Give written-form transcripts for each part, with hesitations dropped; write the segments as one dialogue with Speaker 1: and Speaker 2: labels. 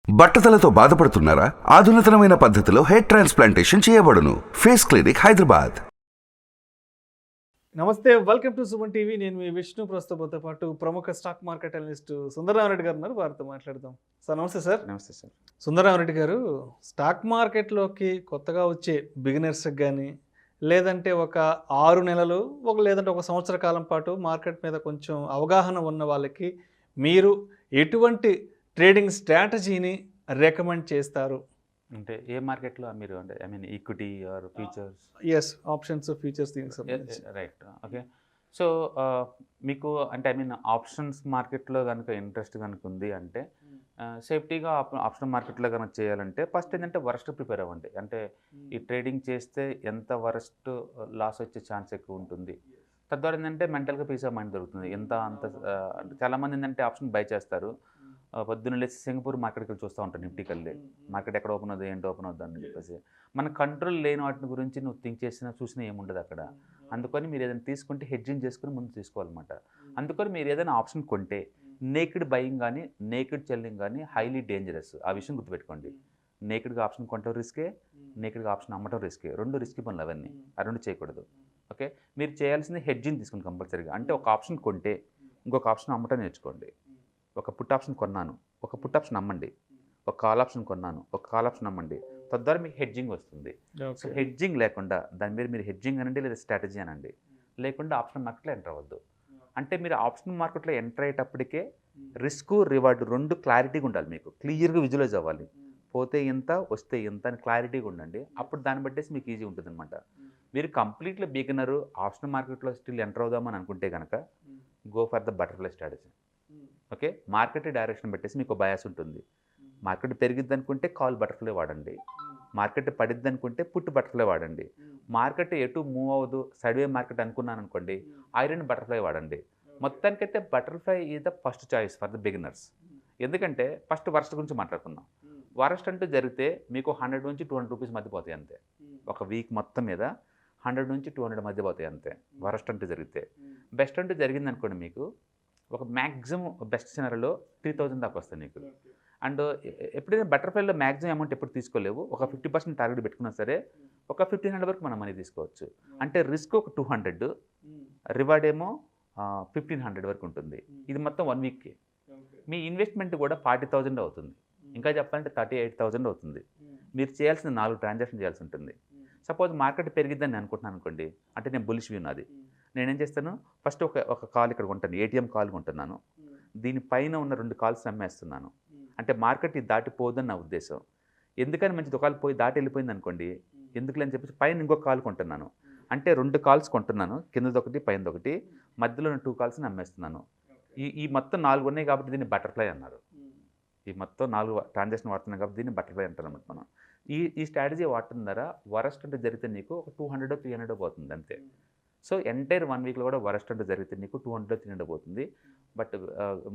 Speaker 1: బట్టతలతో బాధపడుతున్నారా? ఆధునితనమైన పద్ధతిలో hair transplantation చేయబడును. Face clinic Hyderabad.
Speaker 2: నమస్తే, వెల్కమ్ టు సుమన్ టీవీ. నేను మీ విష్ణు. ప్రస్తుతంతో పాటు ప్రముఖ స్టాక్ మార్కెట్ అనలిస్ట్ సుందరరామరెడ్డి గారు ఉన్నారు. వారితో మాట్లాడదాం. సార్ నమస్తే. సార్
Speaker 3: నమస్తే సార్.
Speaker 2: సుందరరామరెడ్డి గారు, స్టాక్ మార్కెట్లోకి కొత్తగా వచ్చే బిగినర్స్కి కానీ, లేదంటే ఒక 6 నెలలు లేదంటే ఒక సంవత్సర కాలం పాటు మార్కెట్ మీద కొంచెం అవగాహన ఉన్న వాళ్ళకి మీరు ఎటువంటి ట్రేడింగ్ స్ట్రాటజీని రికమెండ్ చేస్తారు?
Speaker 3: అంటే ఏ మార్కెట్లో మీరు అంటే equity or futures?
Speaker 2: Yes, options, futures, దీనికి సంబంధించి.
Speaker 3: Right, okay. సో మీకు అంటే ఆప్షన్స్ మార్కెట్లో కనుక ఇంట్రెస్ట్ కనుక ఉంది అంటే సేఫ్టీగా ఆప్షన్ మార్కెట్లో కనుక చేయాలంటే ఫస్ట్ ఏంటంటే వరస్ట్ ప్రిపేర్ అవ్వండి. అంటే ఈ ట్రేడింగ్ చేస్తే ఎంత వరస్ట్ లాస్ వచ్చే ఛాన్స్ ఎక్కువ ఉంటుంది. తద్వారా ఏంటంటే మెంటల్గా పీస్ ఆఫ్ మైండ్ దొరుకుతుంది. చాలామంది ఏంటంటే ఆప్షన్ బై చేస్తారు. పొద్దున్న లేచి సింగపూర్ మార్కెట్కి చూస్తూ ఉంటాను, నిఫ్టీకి వెళ్ళి మార్కెట్ ఎక్కడ ఓపెన్ అవుతుంది, ఏంటి ఓపెన్ అవుతుంది అని చెప్పేసి. మన కంట్రోల్ లేని వాటి గురించి నువ్వు థింక్ చూసినా ఏముండదు అక్కడ. అందుకని మీరు ఏదైనా తీసుకుంటే హెడ్జింగ్ చేసుకుని ముందు తీసుకోవాలన్నమాట. అందుకని మీరు ఏదైనా ఆప్షన్ కొంటే నేకిడ్ బయింగ్ కానీ నేకిడ్ సెల్లింగ్ కానీ హైలీ డేంజరస్. ఆ విషయం గుర్తుపెట్టుకోండి. నేకిడ్గా ఆప్షన్ కొనటం రిస్కే, నేకిడ్గా ఆప్షన్ అమ్మటం రిస్కే. రెండు రిస్కీ పనులు అవన్నీ. ఆ రెండు చేయకూడదు. ఓకే, మీరు చేయాల్సింది హెడ్జింగ్ తీసుకుని కంపల్సరీగా. అంటే ఒక ఆప్షన్ కొంటే ఇంకొక ఆప్షన్ అమ్మటం నేర్చుకోండి. ఒక పుట్ ఆప్షన్ కొన్నాను, ఒక పుట్ ఆప్షన్ అమ్మండి. ఒక కాల్ ఆప్షన్ కొన్నాను, ఒక కాల్ ఆప్షన్ అమ్మండి. తద్వారా మీకు హెడ్జింగ్ వస్తుంది. సో హెడ్జింగ్ లేకుండా దాని మీద మీరు హెడ్జింగ్ అనండి లేదా స్ట్రాటజీ అనండి, లేకుండా ఆప్షన్ మార్కెట్లో ఎంటర్ అవ్వద్దు. అంటే మీరు ఆప్షన్ మార్కెట్లో ఎంటర్ అయ్యేటప్పటికే రిస్క్ రివార్డు రెండు క్లారిటీగా ఉండాలి. మీకు క్లియర్గా విజువలైజ్ అవ్వాలి. పోతే ఎంత, వస్తే ఎంత అని క్లారిటీగా ఉండండి. అప్పుడు దాన్ని బట్టేసి మీకు ఈజీ ఉంటుంది అనమాట. మీరు కంప్లీట్లీ బిగినరు ఆప్షన్ మార్కెట్లో స్టిల్ ఎంటర్ అవుదామని అనుకుంటే కనుక go for the butterfly strategy. Okay, market direction పెట్టేసి మీకు బయాస్ ఉంటుంది. మార్కెట్ పెరిగిద్ది అనుకుంటే కాల్ బటర్ఫ్లై వాడండి. మార్కెట్ పడిద్ది అనుకుంటే పుట్ బటర్ఫ్లై వాడండి. మార్కెట్ ఎటు మూవ్ అవ్వదు, సైడ్వే మార్కెట్ అనుకున్నాను అనుకోండి, ఐరన్ బటర్ఫ్లై వాడండి. మొత్తానికైతే butterfly is the first choice for the beginners. ఎందుకంటే ఫస్ట్ వరస్ట్ గురించి మాట్లాడుకుందాం. వరస్ట్ అంటూ జరిగితే మీకు 100 నుంచి 200 రూపీస్ మధ్య పోతాయి అంతే. ఒక వీక్ మొత్తం మీద 100 నుంచి 200 మధ్య పోతాయి అంతే వరస్ట్ అంటూ జరిగితే. బెస్ట్ అంటూ జరిగింది అనుకోండి, మీకు ఒక మ్యాక్సిమం బెస్ట్ సినారియోలో 3000 దాకా వస్తాయి నీకు. అండ్ ఎప్పుడైనా బటర్ఫ్లైలో మ్యాక్సిమం అమౌంట్ ఎప్పుడు తీసుకోలేవు. ఒక 50% టార్గెట్ పెట్టుకున్నా సరే ఒక 1500 వరకు మనం మనీ తీసుకోవచ్చు. అంటే రిస్క్ ఒక 200, రివార్డ్ ఏమో 1500 వరకు ఉంటుంది. ఇది మొత్తం 1 వీక్కి. మీ ఇన్వెస్ట్మెంట్ కూడా 40,000 అవుతుంది. ఇంకా చెప్పాలంటే 38,000 అవుతుంది. మీరు చేయాల్సిన 4 ట్రాన్సాక్షన్ చేయాల్సి ఉంటుంది. సపోజ్ మార్కెట్ పెరిగిద్దని నేను అనుకుంటున్నాను అనుకోండి, అంటే నేను బులిష్ వ్యూ నాది. నేనేం చేస్తాను, ఫస్ట్ ఒక కాల్ ఇక్కడ కొంటాను, ఏటీఎం కాల్ కొంటున్నాను. దీనిపైన ఉన్న 2 కాల్స్ అమ్మేస్తున్నాను. అంటే మార్కెట్ ఇది దాటిపోదని నా ఉద్దేశం. ఎందుకని మంచి దుకాణాలు పోయి దాటి వెళ్ళిపోయింది అనుకోండి, ఎందుకులని చెప్పేసి పైన ఇంకొక కాల్ కొంటున్నాను. అంటే 2 కాల్స్ కొంటున్నాను, కిందదొకటి పైనదొకటి, మధ్యలో 2 కాల్స్ని అమ్మేస్తున్నాను. ఈ మొత్తం 4 ఉన్నాయి కాబట్టి దీన్ని బటర్ఫ్లై అన్నారు. ఈ మొత్తం 4 ట్రాన్సాక్షన్ వాడుతున్నాం కాబట్టి దీన్ని బటర్ఫ్లై అంటారు అన్నమాట మనం. ఈ స్ట్రాటజీ వాడటం ద్వారా వరస్ట్ అంటే జరిగితే నీకు ఒక 200 300 పోతుంది అంతే. సో ఎంటైర్ 1 వీక్లో కూడా వరస్ట్ అంటే జరిగితే నీకు 200 300 పోతుంది. బట్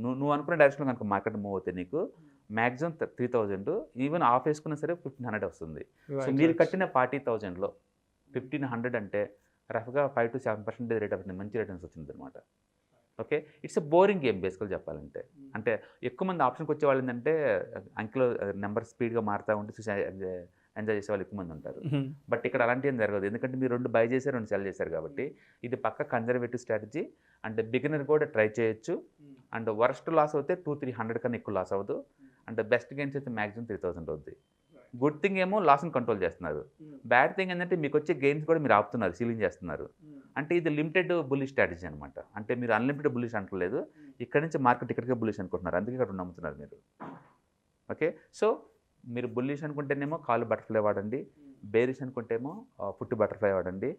Speaker 3: నువ్వు అనుకున్న డైరెక్షన్లో కనుక మార్కెట్ మూవ్ అవుతే నీకు మ్యాక్సిమం 3000, ఈవెన్ ఆఫ్ వేసుకున్నా సరే 1500 వస్తుంది. సో మీరు కట్టిన 40,000లో 1500 అంటే రఫ్గా 5 to 7% రేట్ ఆఫ్ మంచి రిటర్న్స్ వచ్చింది అనమాట. Okay, it's a boring game బేసికల్ చెప్పాలంటే. అంటే ఎక్కువ మంది ఆప్షన్కి వచ్చే వాళ్ళు ఏంటంటే అంకెలో నెంబర్ స్పీడ్గా మారుతూ ఉంటే చూసి ఎంజాయ్ చేసే వాళ్ళు ఎక్కువ మంది ఉంటారు. బట్ ఇక్కడ అలాంటివి ఏం జరగదు. ఎందుకంటే మీరు 2 బై చేశారు, 2 సెల్ చేశారు కాబట్టి ఇది పక్క కన్జర్వేటివ్ స్ట్రాటజీ. అంటే బిగినర్ కూడా ట్రై చేయొచ్చు. అండ్ వరస్ట్ లాస్ అవుతే 200-300 కన్నా ఎక్కువ లాస్ అవ్వదు. అంటే బెస్ట్ గెయిన్స్ అయితే మ్యాక్సిమం 3000 అవుద్ది. గుడ్ థింగ్ ఏమో లాస్ని కంట్రోల్ చేస్తున్నారు. బ్యాడ్ థింగ్ ఏంటంటే మీకు వచ్చే గెయిన్స్ కూడా మీరు ఆపుతున్నారు, సీలింగ్ చేస్తున్నారు. అంటే ఇది లిమిటెడ్ బుల్లిష్ స్ట్రాటజీ అనమాట. అంటే మీరు అన్లిమిటెడ్ బుల్లిష్ అంటలేదు, ఇక్కడ నుంచి మార్కెట్ ఇక్కడికే బుల్లిష్ అనుకుంటున్నారు, అందుకే ఇక్కడ నమ్ముతున్నారు మీరు. ఓకే, సో మీరు బుల్లిష్ అనుకుంటేనేమో కాల్ బటర్ఫ్లై వాడండి, బేరిష్ అనుకుంటేమో పుట్టు బటర్ఫ్లై వాడండి,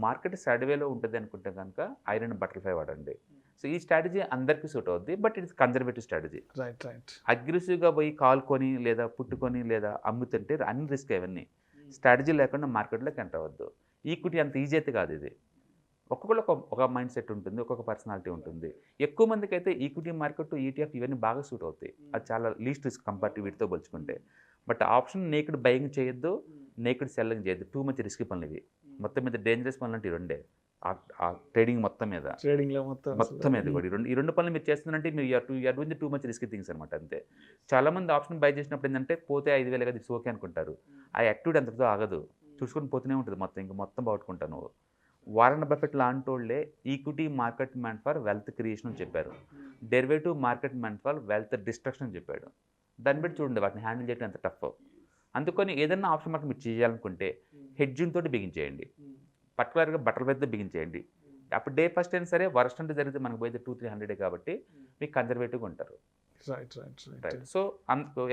Speaker 3: మార్కెట్ సైడ్వేలో ఉంటుంది అనుకుంటే కనుక ఐరన్ బటర్ఫ్లై వాడండి. సో ఈ స్ట్రాటజీ అందరికీ సూట్ అవుద్ది. But it's conservative strategy.
Speaker 2: Right.
Speaker 3: అగ్రెసివ్గా పోయి కాల్ కొని లేదా పుట్టుకొని లేదా అమ్ముతుంటే అన్ని రిస్క్ అవన్నీ. స్ట్రాటజీ లేకుండా మార్కెట్లోకి ఎంటర్ అవ్వద్దు. ఈక్విటీ అంత ఈజీ అయితే కాదు ఇది. ఒక్కొక్కరు ఒక మైండ్ సెట్ ఉంటుంది, ఒక్కొక్క పర్సనాలిటీ ఉంటుంది. ఎక్కువ మందికి అయితే ఈక్విటీ మార్కెట్, ఈటీఎఫ్ ఇవన్నీ బాగా సూట్ అవుతాయి. అది చాలా లీస్ట్ రిస్క్ కంపారిటివ్ వీటితో పోల్చుకుంటే. బట్ ఆప్షన్ నేకిడ్ బయింగ్ చేయొద్దు, నేకిడ్ సెల్లింగ్ చేయొద్దు. టూ మచ్ రిస్క్ పనులు ఇవి. మొత్తం మీద డేంజరస్ పనులు అంటే 2. ఆ ట్రేడింగ్ మొత్తం మీద
Speaker 2: ట్రేడింగ్లో మొత్తం
Speaker 3: మొత్తం మీద కూడా ఈ రెండు పనులు మీరు చేస్తున్నారంటే మీరు you're doing too much risky things అనమాట. అంతే. చాలామంది ఆప్షన్ బై చేసినప్పుడు ఏంటంటే పోతే 5,000 కదా, ఇట్స్ ఓకే అనుకుంటారు. ఆ యాక్టివిటీ అంతటితో ఆగదు, చూసుకొని పోతూనే ఉంటుంది మొత్తం, ఇంకా మొత్తం బాగుంటావు నువ్వు. వారన్ బఫెట్ లాంటి వాళ్ళే equity market meant for wealth creation అని చెప్పారు, derivative market meant for wealth destruction అని చెప్పాడు. దాన్ని బట్టి చూడండి వాటిని హ్యాండిల్ చేయడం ఎంత టఫ్. అందుకని ఏదైనా ఆప్షన్ మార్కెట్ మీరు చేయాలనుకుంటే హెడ్జింగ్ తోటి బిగించేయండి, పర్టికులర్గా బట్టల మీద బిగించేయండి. అప్పుడు డే ఫస్ట్ అయినా సరే వర్స్ట్ అంటే జరిగితే మనకు పోయితే 200-300 కాబట్టి మీకు కన్జర్వేటివ్గా ఉంటారు. రైట్. సో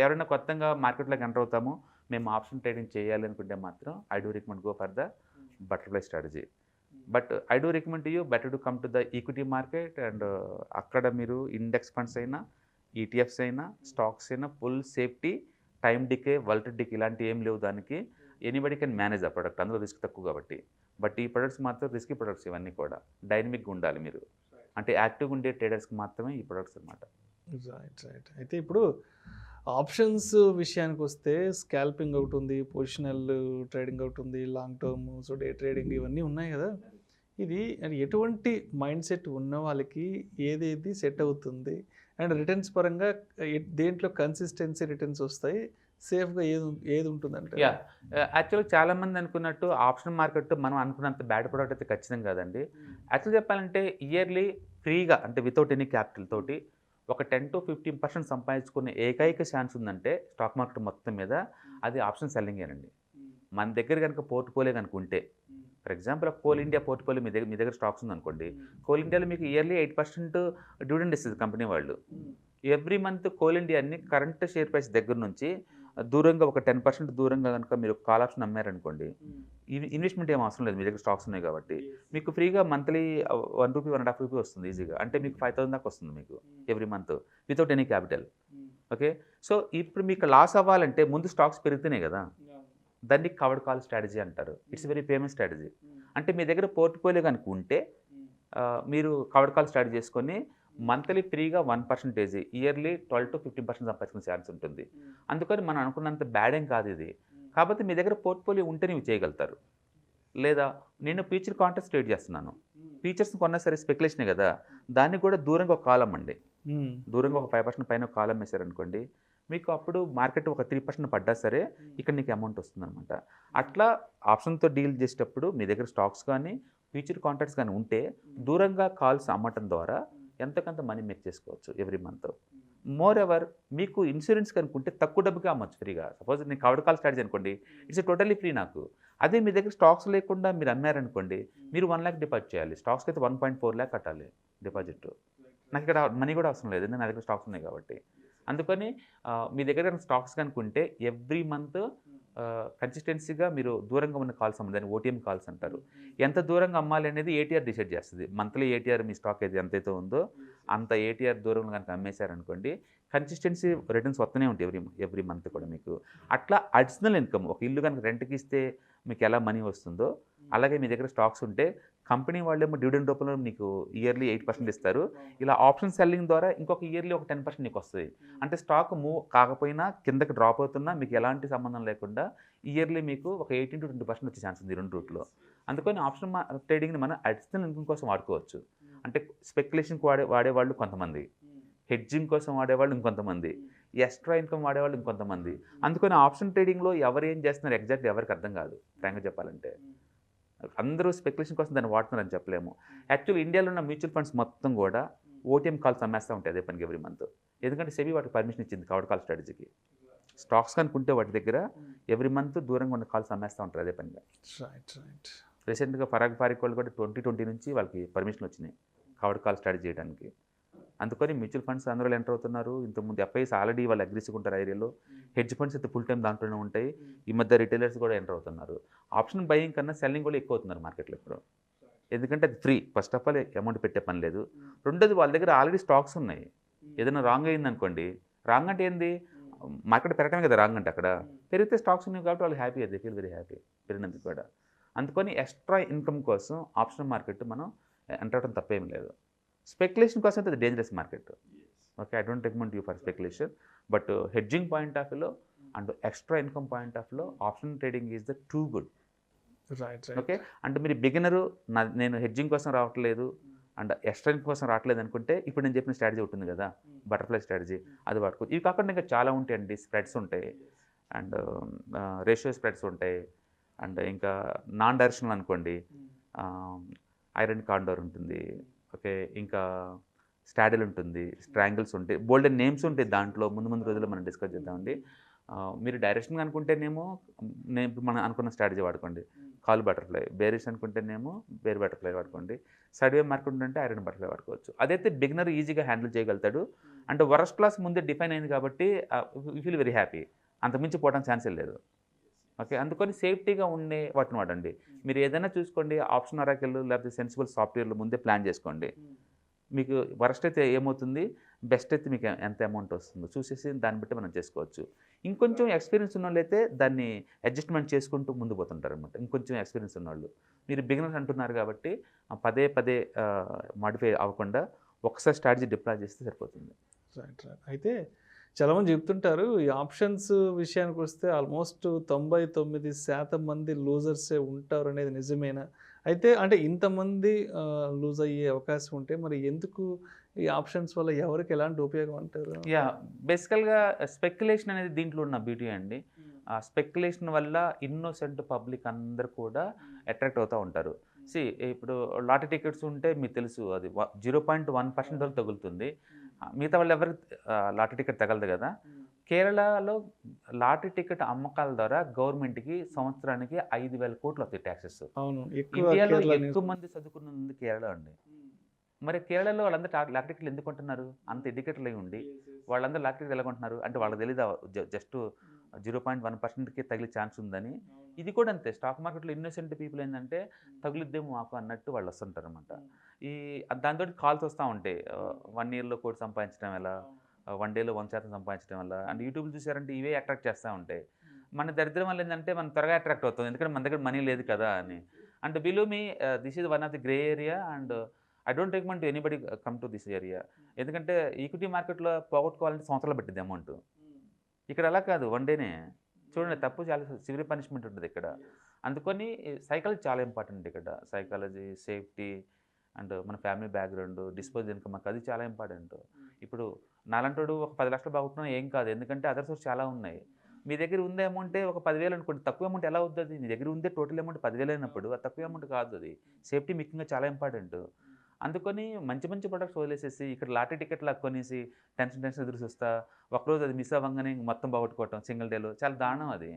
Speaker 3: ఎవరైనా కొత్తగా మార్కెట్లోకి ఎంటర్ అవుతామో మేము ఆప్షన్ ట్రేడింగ్ చేయాలి అనుకుంటే మాత్రం I do recommend go for the butterfly strategy. But I do recommend you better to come to the equity market and అక్కడ మీరు ఇండెక్స్ ఫండ్స్ అయినా, ఈటీఎఫ్స్ అయినా, స్టాక్స్ అయినా ఫుల్ సేఫ్టీ, టైం డికే, వల్ట్ decay ఇలాంటివి ఏం లేవు దానికి. ఎనీబడి కెన్ మేనేజ్ ఆ ప్రొడక్ట్, అందులో రిస్క్ తక్కువ కాబట్టి. బట్ ఈ ప్రొడక్ట్స్ మాత్రం రిస్కీ ప్రొడక్ట్స్ ఇవన్నీ కూడా. డైనమిక్గా ఉండాలి మీరు, అంటే యాక్టివ్గా ఉండే ట్రేడర్స్కి మాత్రమే ఈ ప్రొడక్ట్స్ అనమాట.
Speaker 2: రైట్. అయితే ఇప్పుడు ఆప్షన్స్ విషయానికి వస్తే స్కాల్పింగ్ ఒకటి ఉంది, పొజిషనల్ ట్రేడింగ్ ఒకటి ఉంది, long term, so day trading ఇవన్నీ ఉన్నాయి కదా. ఇది ఎటువంటి మైండ్ సెట్ ఉన్న వాళ్ళకి ఏదేది సెట్ అవుతుంది అండ్ రిటర్న్స్ పరంగా దేంట్లో కన్సిస్టెన్సీ రిటర్న్స్ వస్తాయి, సేఫ్గా ఏది ఉంటుందంటే?
Speaker 3: యాక్చువల్గా చాలామంది అనుకున్నట్టు ఆప్షన్ మార్కెట్ మనం అనుకున్నంత బ్యాడ్ ప్రోడక్ట్ అయితే ఖచ్చితంగా కాదండి. యాక్చువల్ చెప్పాలంటే ఇయర్లీ ఫ్రీగా అంటే వితౌట్ ఎనీ క్యాపిటల్ తోటి ఒక 10-15% సంపాదించుకునే ఏకైక ఛాన్స్ ఉందంటే స్టాక్ మార్కెట్ మొత్తం మీద అది ఆప్షన్ సెల్లింగేనండి. మన దగ్గర కనుక పోర్ట్ఫోలియో కనుక ఉంటే, for example coal India portfolio మీ దగ్గర స్టాక్స్ ఉందనుకోండి, కోల్ ఇండియాలో మీకు ఇయర్లీ 8% డివిడెండ్ ఇస్తుంది కంపెనీ వాళ్ళు. ఎవ్రీ మంత్ కోల్ ఇండియాని కరెంట్ షేర్ ప్రైస్ దగ్గర నుంచి దూరంగా ఒక 10% దూరంగా కనుక మీరు కాల్ ఆప్షన్ అమ్మారనుకోండి, ఇన్వెస్ట్మెంట్ ఏం అవసరం లేదు, మీ దగ్గర స్టాక్స్ ఉన్నాయి కాబట్టి మీకు ఫ్రీగా మంత్లీ ₹1, ₹1.5 వస్తుంది ఈజీగా. అంటే మీకు 5,000 దాకా వస్తుంది మీకు every month without any capital. Okay. So ఇప్పుడు మీకు లాస్ అవ్వాలంటే ముందు స్టాక్స్ పెరుగుతున్నాయి కదా, దాన్ని కవర్డ్ కాల్ స్ట్రాటజీ అంటారు. It's very famous strategy. అంటే మీ దగ్గర పోర్ట్ఫోలియో కనుక ఉంటే మీరు కవర్డ్ కాల్ స్టార్ట్ చేసుకొని మంత్లీ ఫ్రీగా 1%, ఇయర్లీ 12-15% సంపాదించుకునే ఛాన్స్ ఉంటుంది. అందుకని మనం అనుకున్నంత బ్యాడ్ ఏం కాదు ఇది. కాబట్టి మీ దగ్గర పోర్ట్ఫోలియో ఉంటే నీవు చేయగలుగుతారు. లేదా నేను ఫ్యూచర్ కాంట్రాక్ట్స్ ట్రేడ్ చేస్తున్నాను, ఫీచర్స్ కొన్నా సరే స్పెక్యులేషనే కదా, దాన్ని కూడా దూరంగా ఒక కాలం అండి, దూరంగా ఒక 5% పైన ఒక కాలం వేసారనుకోండి, మీకు అప్పుడు మార్కెట్ ఒక 3% పడ్డా సరే ఇక్కడ నీకు అమౌంట్ వస్తుందన్నమాట. అట్లా ఆప్షన్తో డీల్ చేసేటప్పుడు మీ దగ్గర స్టాక్స్ కానీ ఫ్యూచర్ కాంట్రాక్ట్స్ కానీ ఉంటే దూరంగా కాల్స్ అమ్మటం ద్వారా ఎంతకంత మనీ మేక్ చేసుకోవచ్చు ఎవ్రీ మంత్. మోర్ ఎవర్ మీకు ఇన్సూరెన్స్ కనుక్కుంటే తక్కువ డబ్బుగా అమ్మచ్చు ఫ్రీగా. సపోజ్ నేను కవర్డ్ కాల్ స్టార్ట్ అనుకోండి, ఇట్స్ టోటలీ ఫ్రీ నాకు. అదే మీ దగ్గర స్టాక్స్ లేకుండా మీరు అమ్మారనుకోండి, మీరు 1 lakh డిపాజిట్ చేయాలి, స్టాక్స్కి అయితే 1.4 lakh కట్టాలి డిపాజిట్. నాకు ఇక్కడ మనీ కూడా అవసరం లేదు, నా దగ్గర స్టాక్స్ ఉన్నాయి కాబట్టి. అందుకని మీ దగ్గర స్టాక్స్ కనుక్కుంటే ఎవ్రీ మంత్ కన్సిస్టెన్సీగా మీరు దూరంగా ఉన్న కాల్స్ అమ్మాలి, దాన్ని ఓటీఎం కాల్స్ అంటారు. ఎంత దూరంగా అమ్మాలి అనేది ఏటీఆర్ డిసైడ్ చేస్తుంది. మంత్లీ ఏటీఆర్ మీ స్టాక్ అయితే ఎంతైతే ఉందో అంత ఏటీఆర్ దూరంగా కనుక అమ్మేశారనుకోండి, కన్సిస్టెన్సీ రిటర్న్స్ వస్తూనే ఉంటాయి ఎవ్రీ మంత్ కూడా మీకు. అట్లా అడిషనల్ ఇన్కమ్, ఒక ఇల్లు కనుక రెంట్కి ఇస్తే మీకు ఎలా మనీ వస్తుందో అలాగే మీ దగ్గర స్టాక్స్ ఉంటే కంపెనీ వాళ్ళేమో డివిడెండ్ రూపంలో మీకు ఇయర్లీ 8% ఇస్తారు. ఇలా ఆప్షన్ సెల్లింగ్ ద్వారా ఇంకొక ఇయర్లీ ఒక 10% నీకు వస్తుంది. అంటే స్టాక్ మూవ్ కాకపోయినా కిందకి డ్రాప్ అవుతున్నా మీకు ఎలాంటి సంబంధం లేకుండా ఇయర్లీ మీకు ఒక 18-20% వచ్చే ఛాన్స్ ఉంది రెండు రూట్లో. అందుకని ఆప్షన్ ట్రేడింగ్ని మనం అడిషనల్ ఇన్కమ్ కోసం వాడుకోవచ్చు. అంటే స్పెక్యులేషన్కి వాడేవాళ్ళు కొంతమంది, హెడ్జింగ్ కోసం వాడేవాళ్ళు ఇంకొంతమంది, ఎక్స్ట్రా ఇన్కమ్ వాడేవాళ్ళు ఇంకొంతమంది. అందుకని ఆప్షన్ ట్రేడింగ్లో ఎవరు ఏం చేస్తున్నారు ఎగ్జాక్ట్లీ ఎవరికి అర్థం కాదు. ఫ్రాంక్గా చెప్పాలంటే అందరూ స్పెక్యులేషన్ కోసం దాన్ని వాడుతున్నారని చెప్పలేము. యాక్చువల్లీ ఇండియాలో ఉన్న మ్యూచువల్ ఫండ్స్ మొత్తం కూడా ఓటీఎం కాల్స్ అమ్మేస్తూ ఉంటాయి అదే పనికి ఎవ్రీ మంత్. ఎందుకంటే సెబీ వాటికి పర్మిషన్ ఇచ్చింది కవర్డ్ కాల్ స్ట్రాటజీకి. స్టాక్స్ కనుక్కుంటే వాటి దగ్గర ఎవ్రీ మంత్ దూరంగా ఉన్న కాల్స్ అమ్మేస్తూ ఉంటారు అదే పనిగా. రీసెంట్గా పరాగ్ పారిక్ వాళ్ళు కూడా 2020 నుంచి వాళ్ళకి పర్మిషన్ వచ్చినాయి కవర్డ్ కాల్ స్టార్ట్ చేయడానికి. అందుకని మ్యూచువల్ ఫండ్స్ అందులో ఎంటర్ అవుతున్నారు. ఇంతకుముందు ఎఫ్ఐస్ ఆల్రెడీ వాళ్ళు అగ్రెసివ్గా ఉంటారు ఏరియాలో, హెడ్జ్ ఫండ్స్ అయితే ఫుల్ టైం దాంట్లోనే ఉంటాయి. ఈ మధ్య రిటైలర్స్ కూడా ఎంటర్ అవుతున్నారు. ఆప్షన్ బయింగ్ కన్నా సెల్లింగ్ కూడా ఎక్కువ అవుతున్నారు మార్కెట్లో ఇప్పుడు. ఎందుకంటే అది free, first of all amount పెట్టే పని లేదు. రెండోది వాళ్ళ దగ్గర ఆల్రెడీ స్టాక్స్ ఉన్నాయి. ఏదైనా రాంగ్ అయిందనుకోండి, రాంగ్ అంటే ఏంది, మార్కెట్ పెరగడమే కదా రాంగ్ అంటే. అక్కడ పెరిగితే స్టాక్స్ ఉన్నాయి కాబట్టి వాళ్ళు హ్యాపీ, అది ఫీల్ వెరీ హ్యాపీ పెరిగినందుకు కూడా. అందుకని ఎక్స్ట్రా ఇన్కమ్ కోసం ఆప్షన్ మార్కెట్ మనం ఎంటర్ అవడం తప్పేం లేదు. స్పెక్యులేషన్ కోసం అయితే అది dangerous market. Okay, I don't recommend you for speculation. But hedging point of వ్యూలో and extra income point of వ్యూలో option trading is the too good.
Speaker 2: Right
Speaker 3: okay, అంటే మీరు బిగినరు నేను హెడ్జింగ్ కోసం రావట్లేదు అండ్ ఎక్స్ట్రెంట్ కోసం రావట్లేదు అనుకుంటే ఇప్పుడు నేను చెప్పిన స్ట్రాటజీ ఉంటుంది కదా, బటర్ఫ్లై స్ట్రాటజీ, అది వాడుకో. ఇవి కాకుండా ఇంకా చాలా ఉంటాయండి, స్ప్రెడ్స్ ఉంటాయి అండ్ రేషియో స్ప్రెడ్స్ ఉంటాయి అండ్ ఇంకా నాన్ డైరెక్షనల్ అనుకోండి, ఐరన్ కాండోర్ ఉంటుంది, ఓకే, ఇంకా స్టాడిల్ ఉంటుంది, స్ట్రాంగిల్స్ ఉంటాయి, బోల్డెన్ నేమ్స్ ఉంటాయి దాంట్లో. ముందు రోజుల్లో మనం డిస్కస్ చేద్దామండి. మీరు డైరెక్షన్ అనుకుంటేనేమో నేను మనం అనుకున్న స్ట్రాటజీ వాడుకోండి, కాల్ బటర్ఫ్లై. బేరిష్ అనుకుంటేనేమో బేర్ బటర్ఫ్లై వాడుకోండి. సైడ్వే మార్కెట్ అంటే ఐరన్ బటర్ఫ్లై వాడుకోవచ్చు. అదైతే బిగినర్ ఈజీగా హ్యాండిల్ చేయగలుగుతాడు. అంటే వరస్ట్ క్లాస్ ముందే డిఫైన్ అయింది కాబట్టి యూ ఫీల్ వెరీ హ్యాపీ. అంతకుమించి పోవడానికి ఛాన్సే లేదు. ఓకే, అందుకని సేఫ్టీగా ఉండే వాటిని వాడండి. మీరు ఏదైనా చూసుకోండి, ఆప్షన్ అరాకిల్ లేకపోతే సెన్సిబుల్ సాఫ్ట్వేర్లు ముందే ప్లాన్ చేసుకోండి. మీకు వరస్ట్ అయితే ఏమవుతుంది, బెస్ట్ అయితే మీకు ఎంత అమౌంట్ వస్తుందో చూసేసి దాన్ని బట్టి మనం చేసుకోవచ్చు. ఇంకొంచెం ఎక్స్పీరియన్స్ ఉన్న వాళ్ళు అయితే దాన్ని అడ్జస్ట్మెంట్ చేసుకుంటూ ముందు పోతుంటారు అనమాట. ఇంకొంచెం ఎక్స్పీరియన్స్ ఉన్నవాళ్ళు, మీరు బిగినర్స్ అంటున్నారు కాబట్టి పదే మాడిఫై అవ్వకుండా ఒకసారి స్ట్రాటజీ డిప్లాయ్ చేస్తే సరిపోతుంది.
Speaker 2: రైట్. అయితే చాలామంది చెప్తుంటారు, ఈ ఆప్షన్స్ విషయానికి వస్తే ఆల్మోస్ట్ 99% మంది లూజర్సే ఉంటారు అనేది నిజమేనా? అయితే అంటే ఇంతమంది లూజ్ అయ్యే అవకాశం ఉంటే మరి ఎందుకు ఈ ఆప్షన్స్ వల్ల ఎవరికి ఎలాంటి ఉపయోగం అంటారు?
Speaker 3: యా, బేసికల్గా స్పెక్యులేషన్ అనేది దీంట్లో ఉన్న బ్యూటీ అండి. ఆ స్పెక్యులేషన్ వల్ల ఇన్నోసెంట్ పబ్లిక్ అందరు కూడా అట్రాక్ట్ అవుతూ ఉంటారు. ఇప్పుడు లాటరీ టికెట్స్ ఉంటే మీకు తెలుసు అది 0.1% వరకు తగులుతుంది. మిగతా వాళ్ళు ఎవరికి లాటరీ టికెట్ తగలదు కదా. కేరళలో లాటరీ టికెట్ అమ్మకాల ద్వారా గవర్నమెంట్కి సంవత్సరానికి 5,000 కోట్లు వస్తాయి ట్యాక్సెస్.
Speaker 2: అవును,
Speaker 3: ఇండియాలో ఎక్కువ మంది చదువుకున్నది కేరళ అండి. మరి కేరళలో వాళ్ళందరూ లాటరీ టికెట్లు ఎందుకు కొంటున్నారు? అంత ఎడ్యుకేటెడ్ అయి ఉండి వాళ్ళందరూ లాటరీ టికెట్ ఎలా కొంటున్నారు అంటే వాళ్ళకి తెలీదా జస్ట్ 0.1%కి తగిలే ఛాన్స్ ఉందని. ఇది కూడా అంతే, స్టాక్ మార్కెట్లో ఇన్నోసెంట్ పీపుల్ ఏంటంటే తగులుద్దేమో మాకు అన్నట్టు వాళ్ళు వస్తుంటారు అనమాట. దాంతో కాల్స్ వస్తూ ఉంటాయి, 1 yearలో కోటి సంపాదించడం ఎలా, 1 dayలో 1% సంపాదించడం వల్ల. అండ్ యూట్యూబ్లో చూసారంటే ఇవే అట్రాక్ట్ చేస్తూ ఉంటాయి. మన దరిద్రం వల్ల ఏంటంటే మనం త్వరగా అట్రాక్ట్ అవుతుంది, ఎందుకంటే మన దగ్గర మనీ లేదు కదా అని. And below me this is one of the grey area and I don't recommend to anybody come to this area. ఎందుకంటే ఈక్విటీ మార్కెట్లో పోగొట్టుకోవాలంటే సంవత్సరాలు పట్టింది అమౌంట్. ఇక్కడ అలా కాదు, 1 dayనే. చూడండి, తప్పు చాలా సివియర్ పనిష్మెంట్ ఉంటుంది ఇక్కడ. అందుకని సైకాలజీ చాలా ఇంపార్టెంట్ ఇక్కడ. సైకాలజీ, సేఫ్టీ అండ్ మన ఫ్యామిలీ బ్యాక్గ్రౌండ్, డిస్పోజ్ ఇన్కమ్, మాకు అది చాలా ఇంపార్టెంట్. ఇప్పుడు నాలంటోడు ఒక 10 లక్షలు బాగుంటున్నా ఏం కాదు, ఎందుకంటే అదర్ సోర్స్ చాలా ఉన్నాయి. మీ దగ్గర ఉందే అమౌంటే ఒక 10,000 అనుకోండి, తక్కువ అమౌంట్ ఎలా అవుతుంది? మీ దగ్గర ఉందే టోటల్ అమౌంట్ 10,000 అయినప్పుడు అది తక్కువ అమౌంట్ కాదు. అది సేఫ్టీ ముఖ్యంగా చాలా ఇంపార్టెంట్. అందుకని మంచి ప్రొడక్ట్స్ వదిలేసేసి ఇక్కడ లాటరీ టికెట్లు కొనేసి టెన్షన్ ఎదురు చూస్తా ఒకరోజు అది మిస్ అవ్వగానే మొత్తం బాగొట్టుకోవటం సింగిల్ డేలో చాలా దారుణం అది.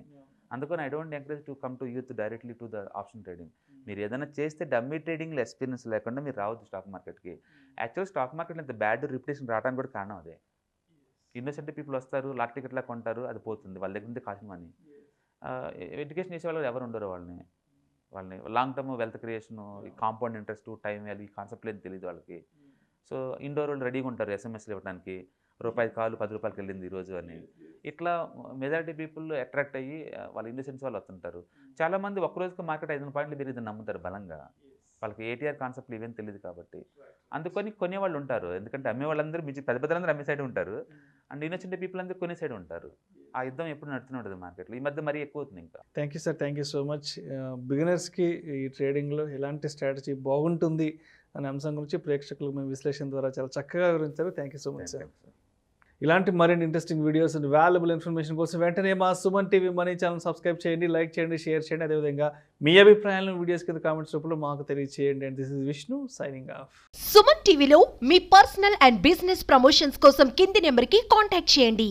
Speaker 3: అందుకని I don't encourage to come to youth directly to the option trading. మీరు ఏదైనా చేస్తే డమ్మీ ట్రేడింగ్లో ఎక్స్పీరియన్స్ లేకుండా మీరు రావద్దు స్టాక్ మార్కెట్కి. యాక్చువల్ స్టాక్ మార్కెట్లో ఇంత బ్యాడ్ రిప్యుటేషన్ రావడానికి కూడా కారణం అదే. ఇన్నోసెంట్ పీపుల్ వస్తారు, లాటరీ టికెట్లా కొంటారు, అది పోతుంది, వాళ్ళ దగ్గర నుంచి కాసిన మనీ. ఎడ్యుకేషన్ చేసే వాళ్ళు ఎవరు ఉండరు, వాళ్ళని long term wealth creation, compound interest, time value, ఈ కాన్సెప్ట్ లేదు తెలియదు వాళ్ళకి. సో ఇండోర్ వాళ్ళు రెడీగా ఉంటారు ఎస్ఎంఎస్లు ఇవ్వడానికి, రూపాయి కాలు 10 రూపాయలకి వెళ్ళింది ఈరోజు అని. ఇట్లా మెజారిటీ పీపుల్ అట్రాక్ట్ అయ్యి వాళ్ళ ఇన్నోసెన్స్ వాళ్ళు వస్తుంటారు. చాలామంది ఒక్కరోజుకి మార్కెట్ 500 పాయింట్లు పెరిగిందని నమ్ముతారు బలంగా, వాళ్ళకి ఏటీఆర్ కాన్సెప్ట్లు ఇవేం తెలియదు కాబట్టి. అందుకని కొనేవాళ్ళు ఉంటారు, ఎందుకంటే అమ్మే వాళ్ళందరూ పెద్దలందరూ అమ్మే సైడ్ ఉంటారు అండ్ ఇన్నోసెంట్ పీపుల్ అందరూ కొనే సైడ్ ఉంటారు. ఆ యుద్ధం ఎప్పుడు నడుతూనే ఉంటుంది మార్కెట్లో. ఈ మధ్య మరీ ఎక్కువ అవుతుంది ఇంకా.
Speaker 2: Thank you sir, thank you so much. బిగినర్స్కి ఈ ట్రేడింగ్లో ఎలాంటి స్ట్రాటజీ బాగుంటుంది అనే అంశం గురించి ప్రేక్షకులకు మేము విశ్లేషణ ద్వారా చాలా చక్కగా వివరించారు. Thank you so much sir. ఇలాంటి మరిన్ని interesting videos and valuable information కోసం వెంటనే మా Suman TV money channel subscribe చేయండి, లైక్ చేయండి, షేర్ చేయండి. అదేవిధంగా మీ అభిప్రాయాలను వీడియోస్ కింద కామెంట్స్ రూపంలో మాకు తెలియజేయండి. And this is Vishnu signing off.
Speaker 4: Suman టీవీలో మీ పర్సనల్ అండ్ బిజినెస్ ప్రమోషన్స్ కోసం కింది నెంబర్కి కాంటాక్ట్ చేయండి.